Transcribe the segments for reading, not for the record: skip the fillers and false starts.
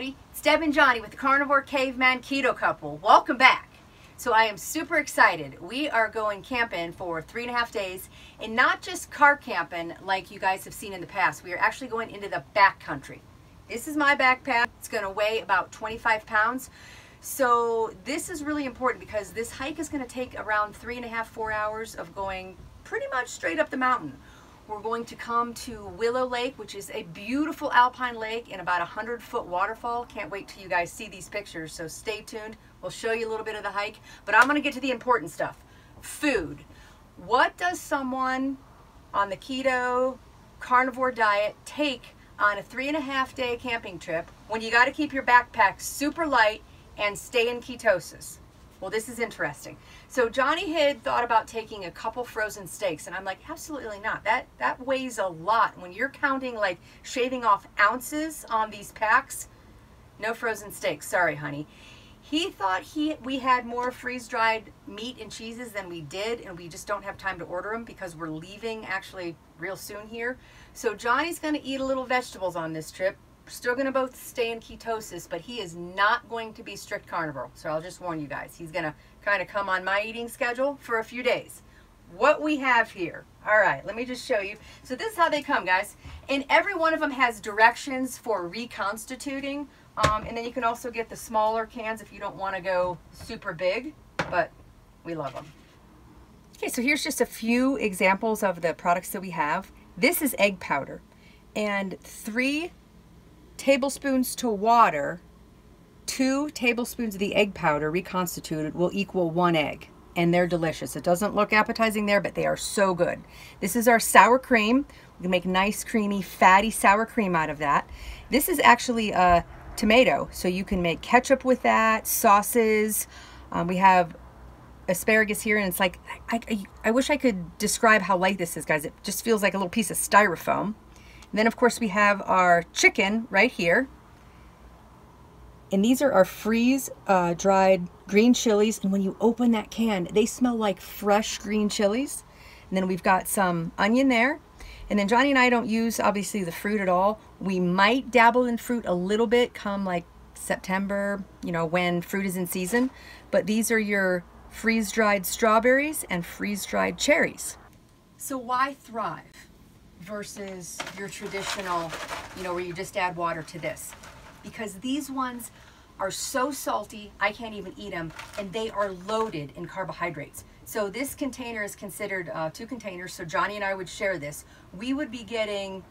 everybody, it's Deb and Johnny with the Carnivore Caveman Keto Couple. Welcome back. So I am super excited. We are going camping for 3.5 days, and not just car camping like you guys have seen in the past. We are actually going into the backcountry. This is my backpack. It's going to weigh about 25 pounds. So this is really important because this hike is going to take around 3.5, 4 hours of going pretty much straight up the mountain. We're going to come to Willow Lake, which is a beautiful alpine lake and about 100-foot waterfall. Can't wait till you guys see these pictures, so stay tuned. We'll show you a little bit of the hike, but I'm going to get to the important stuff. Food. What does someone on the keto carnivore diet take on a 3.5-day camping trip when you got to keep your backpack super light and stay in ketosis? Well, this is interesting. So Johnny had thought about taking a couple frozen steaks, and I'm like, absolutely not. That weighs a lot. When you're counting, like shaving off ounces on these packs, no frozen steaks. Sorry, honey. He thought we had more freeze-dried meat and cheeses than we did, and we just don't have time to order them because we're leaving actually real soon here. So Johnny's going to eat a little vegetables on this trip. We're still going to both stay in ketosis, but he is not going to be strict carnivore. So I'll just warn you guys, he's going to kind of come on my eating schedule for a few days. What we have here. All right, let me just show you. So this is how they come, guys. And every one of them has directions for reconstituting. And then you can also get the smaller cans if you don't want to go super big, but we love them. Okay, so here's just a few examples of the products that we have. This is egg powder, and 3 tablespoons to water, 2 tablespoons of the egg powder reconstituted will equal 1 egg, and they're delicious. It doesn't look appetizing there, but they are so good. This is our sour cream. We can make nice, creamy, fatty sour cream out of that. This is actually a tomato, so you can make ketchup with that, sauces. We have asparagus here, and it's like, I wish I could describe how light this is, guys. It just feels like a little piece of styrofoam. And then, of course, we have our chicken right here. And these are our freeze-dried green chilies. And when you open that can, they smell like fresh green chilies. And then we've got some onion there. And then Johnny and I don't use, obviously, the fruit at all. We might dabble in fruit a little bit come like September, you know, when fruit is in season. But these are your freeze-dried strawberries and freeze-dried cherries. So why Thrive versus your traditional, you know, where you just add water to this? Because these ones are so salty, I can't even eat them, and they are loaded in carbohydrates. So this container is considered 2 containers, so Johnny and I would share this. We would be getting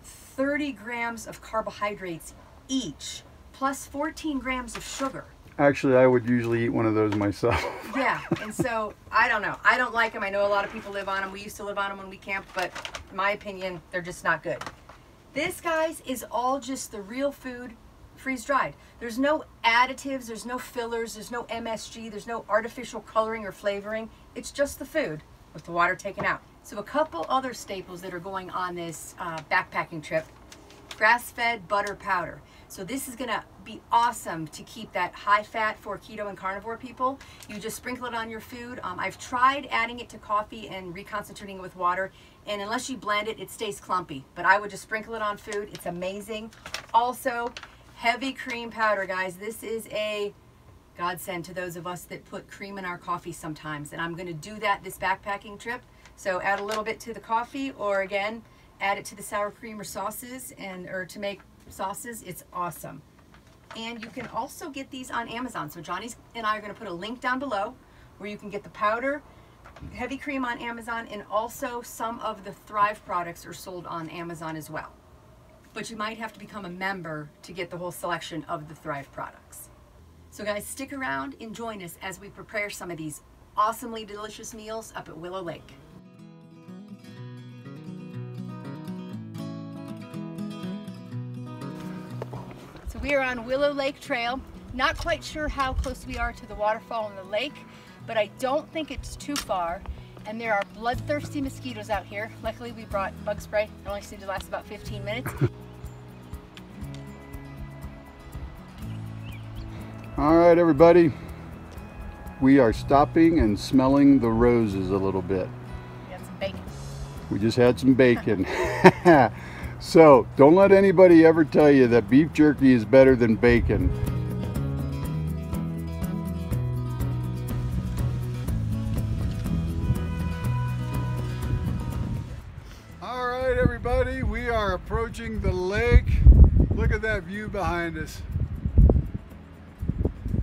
30 grams of carbohydrates each, plus 14 grams of sugar. Actually, I would usually eat one of those myself. Yeah, and so, I don't know. I don't like them. I know a lot of people live on them. We used to live on them when we camped, but in my opinion, they're just not good. This, guys, is all just the real food, freeze-dried. There's no additives, there's no fillers, there's no MSG, there's no artificial coloring or flavoring. It's just the food with the water taken out. So a couple other staples that are going on this backpacking trip. Grass-fed butter powder. So this is gonna be awesome to keep that high fat for keto and carnivore people. You just sprinkle it on your food. I've tried adding it to coffee and reconstituting it with water, and unless you blend it, it stays clumpy. But I would just sprinkle it on food. It's amazing. Also, heavy cream powder, guys. This is a godsend to those of us that put cream in our coffee sometimes, and I'm gonna do that this backpacking trip. So add a little bit to the coffee, or again, add it to the sour cream or sauces, or to make sauces. It's awesome. And you can also get these on Amazon. So Johnny and I are going to put a link down below where you can get the powder, heavy cream on Amazon, and also some of the Thrive products are sold on Amazon as well. But you might have to become a member to get the whole selection of the Thrive products. So guys, stick around and join us as we prepare some of these awesomely delicious meals up at Willow Lake. We are on Willow Lake Trail. Not quite sure how close we are to the waterfall in the lake, but I don't think it's too far. And there are bloodthirsty mosquitoes out here. Luckily we brought bug spray. It only seemed to last about 15 minutes. All right, everybody. We are stopping and smelling the roses a little bit. We got some bacon. We just had some bacon. So don't let anybody ever tell you that beef jerky is better than bacon. All right, everybody, we are approaching the lake. Look at that view behind us.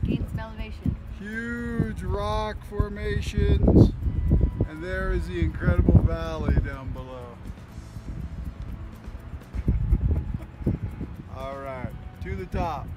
Gain some elevation. Huge rock formations, and there is the incredible valley down below. All right, to the top.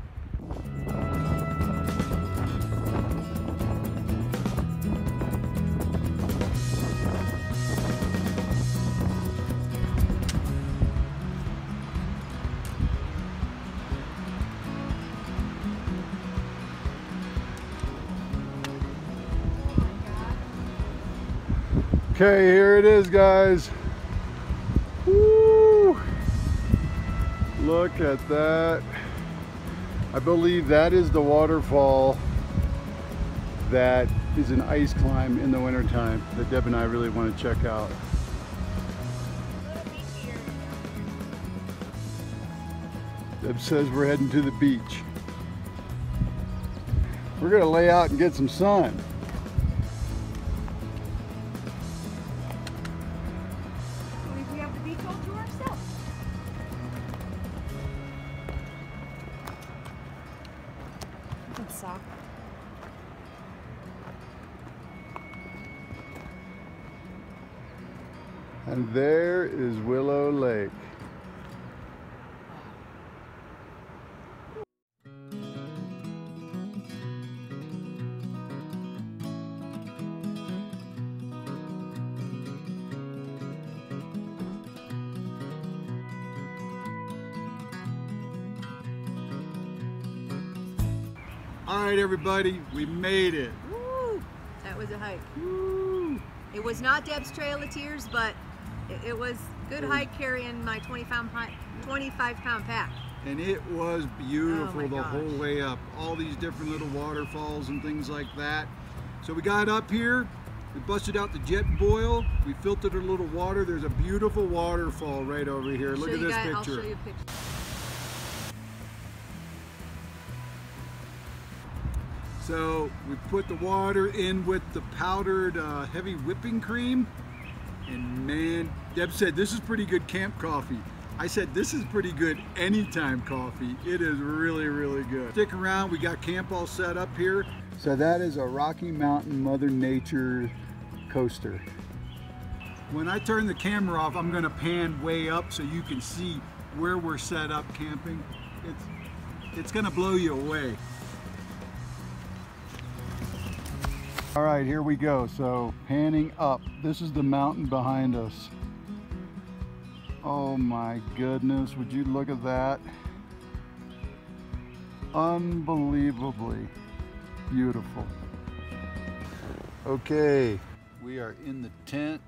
Okay, here it is, guys. Woo! Look at that. I believe that is the waterfall that is an ice climb in the wintertime that Deb and I really want to check out. Deb says we're heading to the beach. We're gonna lay out and get some sun. We have the beach all to ourselves. Good sock. And there is Willow Lake. All right, everybody, we made it. Woo! That was a hike. Woo. It was not Deb's Trail of Tears, but it was good hike carrying my 25-pound pack. And it was beautiful Oh my the gosh. whole way up. All these different little waterfalls and things like that. So we got up here, we busted out the jet boil, we filtered a little water. There's a beautiful waterfall right over here. Look at this picture. I'll show you a picture. So we put the water in with the powdered heavy whipping cream, and man, Deb said this is pretty good camp coffee. I said this is pretty good anytime coffee. It is really, really good. Stick around, we got camp all set up here. So that is a Rocky Mountain Mother Nature coaster. When I turn the camera off, I'm gonna pan way up so you can see where we're set up camping. It's gonna blow you away. All right, here we go. So panning up, this is the mountain behind us. Oh my goodness, would you look at that? Unbelievably beautiful. Okay, we are in the tent,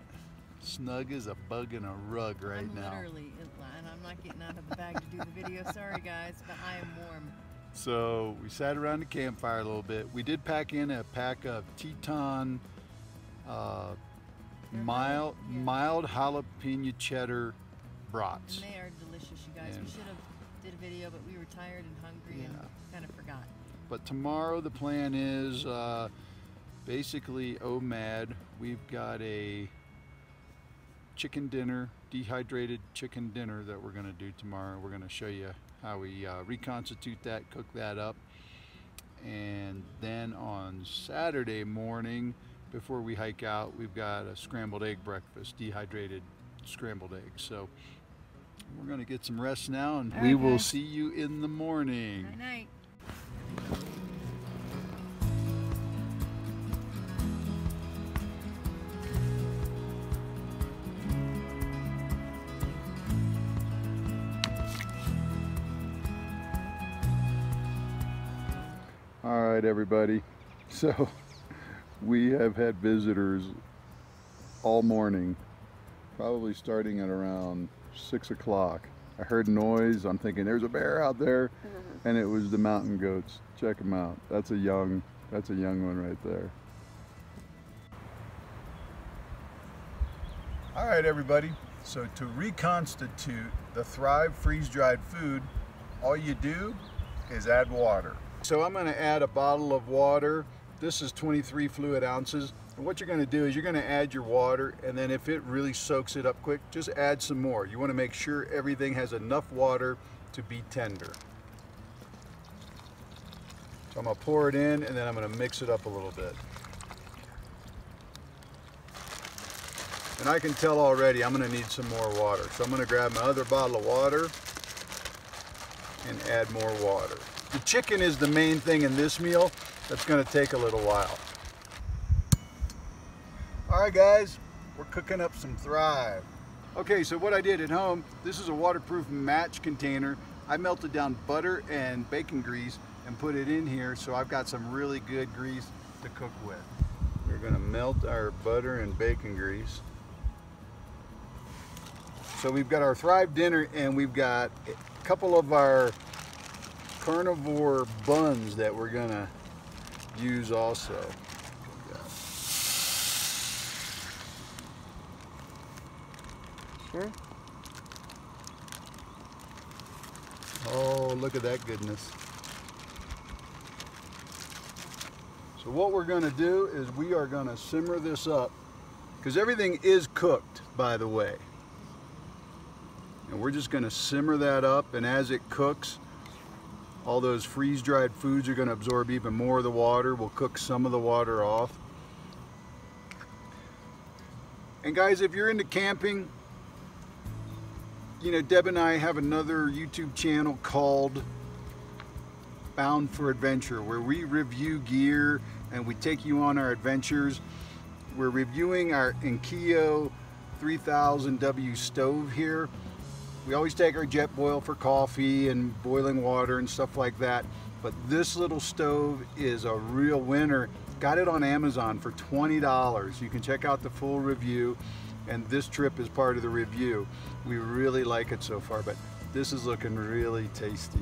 snug as a bug in a rug right now. Literally, and I'm not getting out of the bag to do the video. Sorry guys, but I am warm. So we sat around the campfire a little bit. We did pack in a pack of Teton mild jalapeno cheddar brats. And they are delicious, you guys. We should have did a video, but we were tired and hungry and kind of forgot. But tomorrow the plan is basically OMAD. We've got a chicken dinner, dehydrated chicken dinner that we're going to do tomorrow. We're going to show you how we reconstitute that, cook that up, and then on Saturday morning before we hike out, we've got a scrambled egg breakfast, dehydrated scrambled eggs. So we're going to get some rest now, and we will see you in the morning. Night night. All right, everybody. So we have had visitors all morning, probably starting at around 6 o'clock. I heard noise. I'm thinking there's a bear out there, and it was the mountain goats. Check them out. That's a young one right there. All right, everybody. So to reconstitute the Thrive freeze-dried food, all you do is add water. So I'm going to add a bottle of water. This is 23 fluid ounces. And what you're going to do is you're going to add your water, and then if it really soaks it up quick, just add some more. You want to make sure everything has enough water to be tender. So I'm going to pour it in, and then I'm going to mix it up a little bit. And I can tell already I'm going to need some more water. So I'm going to grab my other bottle of water and add more water. The chicken is the main thing in this meal. That's going to take a little while. All right, guys, we're cooking up some Thrive. Okay, so what I did at home, this is a waterproof match container. I melted down butter and bacon grease and put it in here, so I've got some really good grease to cook with. We're going to melt our butter and bacon grease. So we've got our Thrive dinner, and we've got a couple of our carnivore buns that we're going to use also. Sure. Oh, look at that goodness. So what we're going to do is we are going to simmer this up, because everything is cooked, by the way. And we're just going to simmer that up, and as it cooks, all those freeze-dried foods are going to absorb even more of the water. We'll cook some of the water off. And guys, if you're into camping, you know, Deb and I have another YouTube channel called Bound for Adventure, where we review gear and we take you on our adventures. We're reviewing our Keto 3000W stove here. We always take our jet boil for coffee and boiling water and stuff like that, but this little stove is a real winner. Got it on Amazon for $20. You can check out the full review, and this trip is part of the review. We really like it so far, but this is looking really tasty.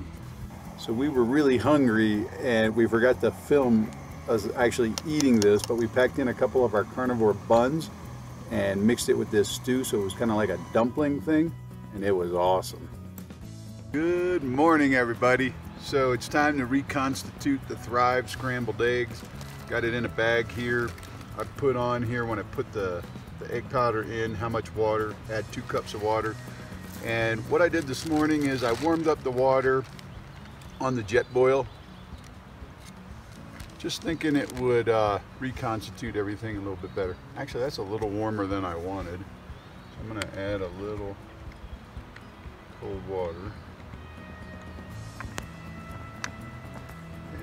So we were really hungry and we forgot to film us actually eating this, but we packed in a couple of our carnivore buns and mixed it with this stew, so it was kind of like a dumpling thing, and it was awesome. Good morning, everybody. So it's time to reconstitute the Thrive scrambled eggs. Got it in a bag here. I put on here, when I put the egg powder in, how much water. Add 2 cups of water. And what I did this morning is I warmed up the water on the jet boil, just thinking it would reconstitute everything a little bit better. Actually, that's a little warmer than I wanted. So I'm going to add a little cold water.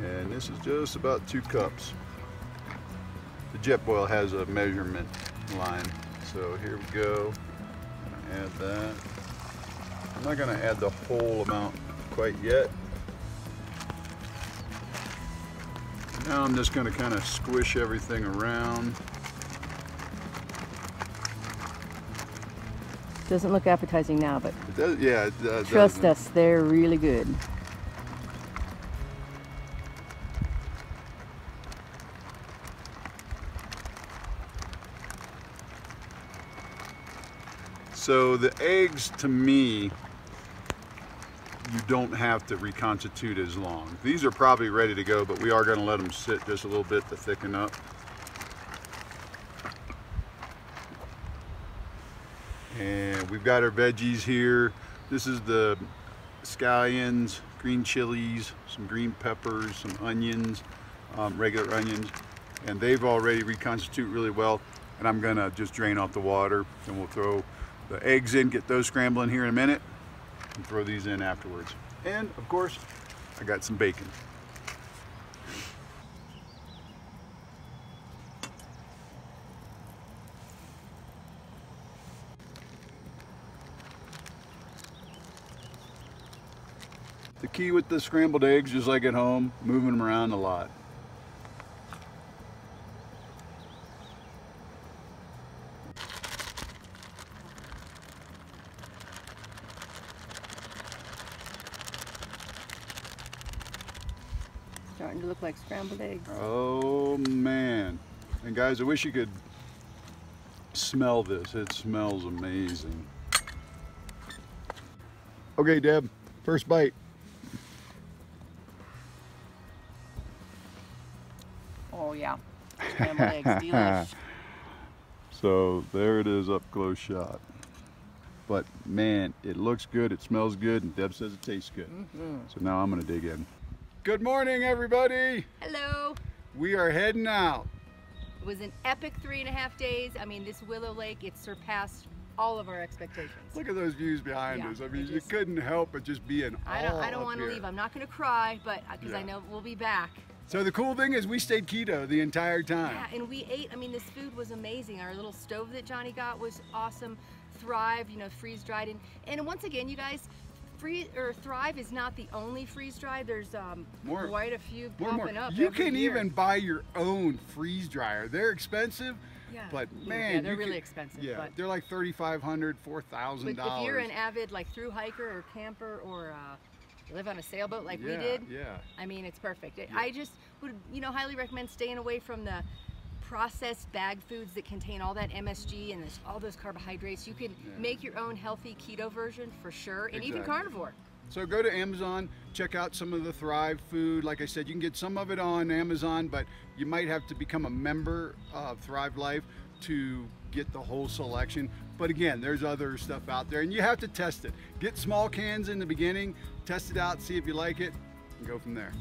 And this is just about 2 cups. The jet boil has a measurement line. So here we go. I'm gonna add that. I'm not going to add the whole amount quite yet. Now I'm just going to kind of squish everything around. Doesn't look appetizing now, but it does, yeah, it does. Trust us, they're really good. So the eggs, to me, you don't have to reconstitute as long. These are probably ready to go, but we are going to let them sit just a little bit to thicken up. And we've got our veggies here. This is the scallions, green chilies, some green peppers, some onions, regular onions, and they've already reconstituted really well. And I'm going to just drain off the water, and we'll throw the eggs in, get those scrambling here in a minute, and throw these in afterwards. And of course, I got some bacon. The key with the scrambled eggs, just like at home, moving them around a lot. Starting to look like scrambled eggs. Oh man. And guys, I wish you could smell this. It smells amazing. Okay, Deb, first bite. Oh yeah, scrambled eggs, delish. So there it is, up close shot. But man, it looks good, it smells good, and Deb says it tastes good. So now I'm gonna dig in. Good morning, everybody. Hello. We are heading out. It was an epic 3.5 days. I mean, this Willow Lake, it surpassed all of our expectations. Look at those views behind us. I mean, you couldn't help but just be in awe. I don't want to leave. I'm not going to cry, but because I know we'll be back. So the cool thing is we stayed keto the entire time. Yeah, and we ate. I mean, this food was amazing. Our little stove that Johnny got was awesome. Thrive, you know, freeze dried, and once again, you guys, Thrive is not the only freeze dried. There's quite a few popping up. You can even buy your own freeze dryer. They're expensive. Yeah. But man, they're really expensive. Yeah, but they're like $3,500, $4,000. If you're an avid like through hiker or camper or live on a sailboat like we did, I mean, it's perfect. I just would, you know, highly recommend staying away from the processed bag foods that contain all that MSG and all those carbohydrates. You can make your own healthy keto version for sure, and even carnivore. So go to Amazon, check out some of the Thrive food. Like I said, you can get some of it on Amazon, but you might have to become a member of Thrive Life to get the whole selection. But again, there's other stuff out there, and you have to test it. Get small cans in the beginning, test it out, see if you like it, and go from there.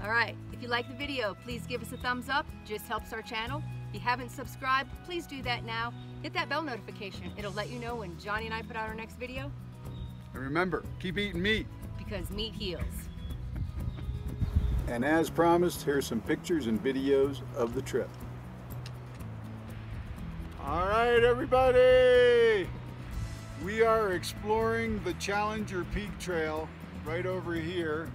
All right, if you like the video, please give us a thumbs up. Just helps our channel. If you haven't subscribed, please do that now. Hit that bell notification. It'll let you know when Johnny and I put out our next video. And remember, keep eating meat. Because meat heals. And as promised, here's some pictures and videos of the trip. All right, everybody. We are exploring the Challenger Peak Trail right over here.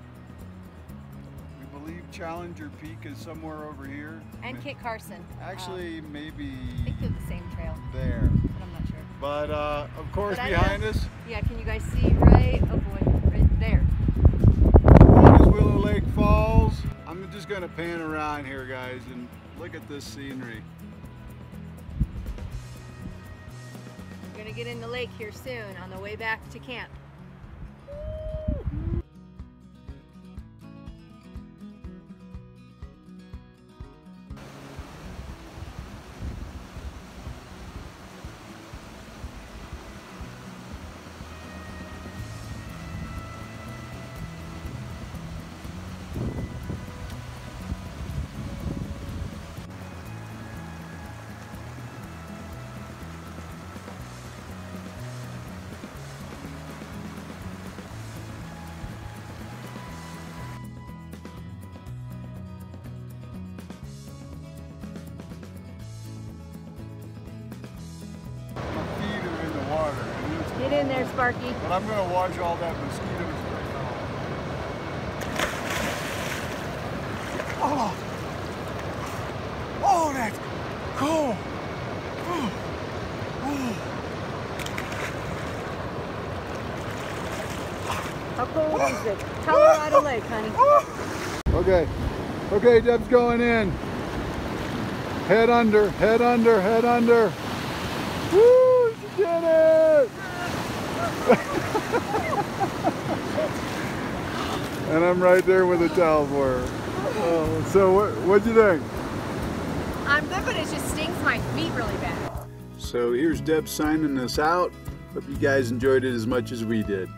We believe Challenger Peak is somewhere over here. And Kit Carson. Actually, maybe I think they're the same trail. There. But I'm not sure. But of course, behind us. Yeah, can you guys see right? Oh boy, right there. That is Willow Lake Falls. I'm just going to pan around here, guys, and look at this scenery. We're going to get in the lake here soon on the way back to camp. Get in there, Sparky. But I'm going to watch all that mosquito spray off. Oh, that's cool. How cold is it? Colorado Lake, honey. Okay, Deb's going in. Head under, head under, head under. Woo, she did it! And I'm right there with a towel for her. Oh, so what'd you think? I'm good, but it just stings my feet really bad. So here's Deb signing us out. Hope you guys enjoyed it as much as we did.